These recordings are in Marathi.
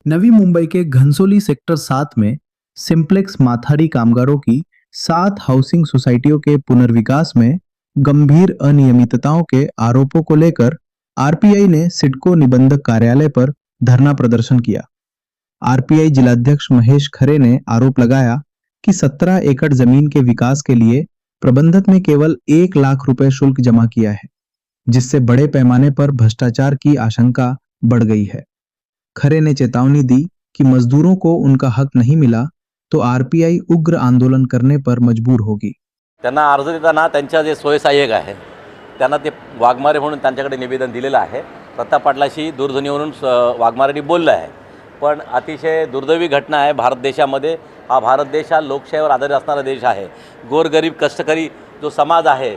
नवी मुंबई के घनसोली सेक्टर 7 में सिंप्लेक्स माथाडी कामगारों की 7 हाउसिंग सोसाइटियों के पुनर्विकास में गंभीर अनियमितताओं के आरोपों को लेकर आरपीआई ने सिडको निबंधक कार्यालय पर धरना प्रदर्शन किया। आरपीआई जिलाध्यक्ष महेश खरे ने आरोप लगाया कि 17 एकड़ जमीन के विकास के लिए प्रबंधक ने केवल 1 लाख रुपए शुल्क जमा किया है, जिससे बड़े पैमाने पर भ्रष्टाचार की आशंका बढ़ गई है। खरे ने चेतावनी दी कि मजदूरों को उनका हक नहीं मिला तो आरपीआई उग्र आंदोलन करने पर मजबूर होगी। त्यांना अर्ज देताना त्यांच्या जे स्वयंसहाय्यक आहे त्यांना ते वाघमारे म्हणून त्यांच्याकडे निवेदन दिलेलं आहे। प्रताप पाटलाशी दूरध्वनीवरून वाघमारेंनी बोललं आहे, पण अतिशय दुर्दैवी घटना आहे। भारत देशामध्ये हा भारत देश हा लोकशाहीवर आधारित असणारा देश आहे। गोरगरीब कष्टकरी जो समाज आहे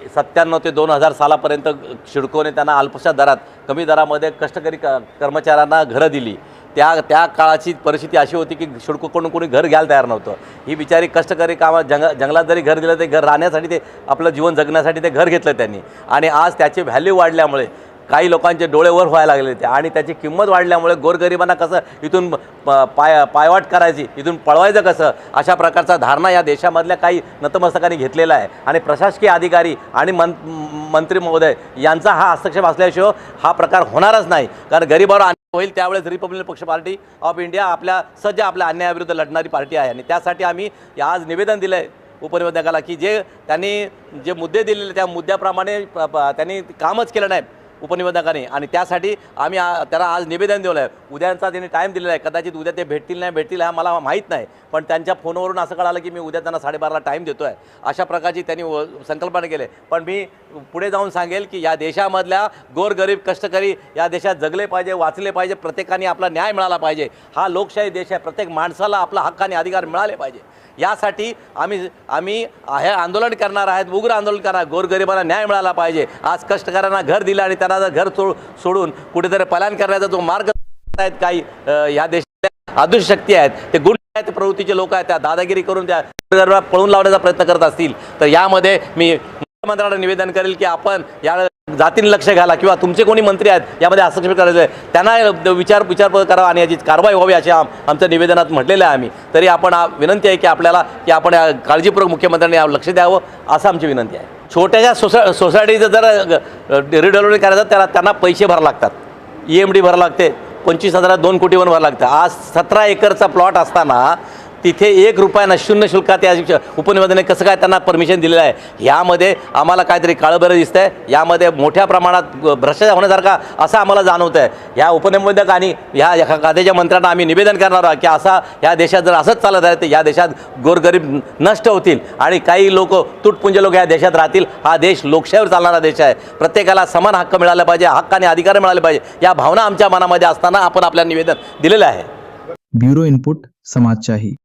97 ते 2000 सालापर्यंत सिडकोने त्यांना अल्पशा दरात कमी दरामध्ये कष्टकरी कर्मचाऱ्यांना घरं दिली। त्या काळाची परिस्थिती अशी होती की सिडकोकडून कोणी घर घ्यायला तयार नव्हतं। ही बिचारी कष्टकरी जंगलात जरी घर दिलं ते घर राहण्यासाठी ते आपलं जीवन जगण्यासाठी ते घर घेतलं त्यांनी, आणि आज त्याची व्हॅल्यू वाढल्यामुळे काही लोकांचे डोळे वर व्हायला लागले ते, आणि त्याची किंमत वाढल्यामुळे गोरगरिबांना कसं इथून पायवाट करायची, इथून पळवायचं कसं, अशा प्रकारचा धारणा या देशामधल्या काही नतमस्तकांनी घेतलेला आहे। आणि प्रशासकीय अधिकारी आणि मंत्री महोदय यांचा हा हस्तक्षेप असल्याशिवाय हा प्रकार होणारच नाही, कारण गरिबांवर अन्याय होईल त्यावेळेस रिपब्लिकन पक्ष पार्टी ऑफ इंडिया आपल्या अन्यायाविरुद्ध लढणारी पार्टी आहे। आणि त्यासाठी आम्ही आज निवेदन दिलं आहे उपनिबंधकाला की जे मुद्दे दिलेले त्या मुद्द्याप्रमाणे त्यांनी कामच केलं नाही उपनिबंधकांनी, आणि त्यासाठी आम्ही त्यांना आज निवेदन दिलं आहे। उद्याचा त्यांनी टाईम दिलेला आहे, कदाचित उद्या ते भेटतील हा मला माहीत नाही, पण त्यांच्या फोनवरून असं कळालं की मी उद्या त्यांना 12:30ला टाईम देतो आहे। अशा प्रकारची त्यांनी संकल्पना केली, पण मी पुढे जाऊन सांगेल की या देशामधल्या गोरगरीब कष्टकरी या देशात जगले पाहिजे, वाचले पाहिजे, प्रत्येकाने आपला न्याय मिळाला पाहिजे। हा लोकशाही देश आहे, प्रत्येक माणसाला आपला हक्क आणि अधिकार मिळाले पाहिजे। यासाठी आम्ही हे आंदोलन करणार आहेत, उग्र आंदोलन करणार। गोरगरिबांना न्याय मिळाला पाहिजे। आज कष्टकऱ्यांना घर दिलं आणि त्यांना घर सोडून कुठेतरी पलायन करण्याचा जो मार्ग आहेत काही या देशातल्या अदृश्य शक्ती आहेत, ते गुंड आहेत, प्रवृत्तीचे लोक आहेत, त्या दादागिरी करून त्या गोरगरिबांना पळून लावण्याचा प्रयत्न करत असतील तर यामध्ये मी मुख्यमंत्र्यांना निवेदन करेल की आपण या जातीने लक्ष घाला किंवा तुमचे कोणी मंत्री आहेत यामध्ये हस्तक्षेप करायचे त्यांना विचारपूस करावा आणि याची कारवाई व्हावी असे आमच्या निवेदनात म्हटलेलं आहे। आम्ही तरी आपण विनंती आहे की आपण काळजीपूर्वक मुख्यमंत्र्यांनी लक्ष द्यावं असं आमची विनंती आहे। छोट्याशा सोसायटीचं जर रिडेव्हलपमेंट करायचं त्याला त्यांना पैसे भरावे लागतात, EMD भरावं लागते, 25,000 2 कोटीवर भरावं लागतं। आज 17 एकरचा प्लॉट असताना तिथे 1 रुपया शून्य शुल्कात या उपनिबंधकाने कसं काय त्यांना परमिशन दिलेलं आहे, यामध्ये आम्हाला काहीतरी काळबेरं दिसतंय। यामध्ये मोठ्या प्रमाणात भ्रष्टाचार होण्यासारखा असं आम्हाला जाणवतं आहे। या उपनिबंधक आणि ह्या खात्याच्या मंत्र्यांना आम्ही निवेदन करणार आहोत की या देशात जर असंच चालत आहे तर या देशात गोरगरीब नष्ट होतील आणि काही लोक तुटपुंजे लोक या देशात राहतील। हा देश लोकशाहीवर चालणारा देश आहे, प्रत्येकाला समान हक्क मिळाला पाहिजे, हक्क आणि अधिकार मिळाले पाहिजे, या भावना आमच्या मनामध्ये असताना आपण आपल्या निवेदन दिलेलं आहे। Bureau input समाजशाही।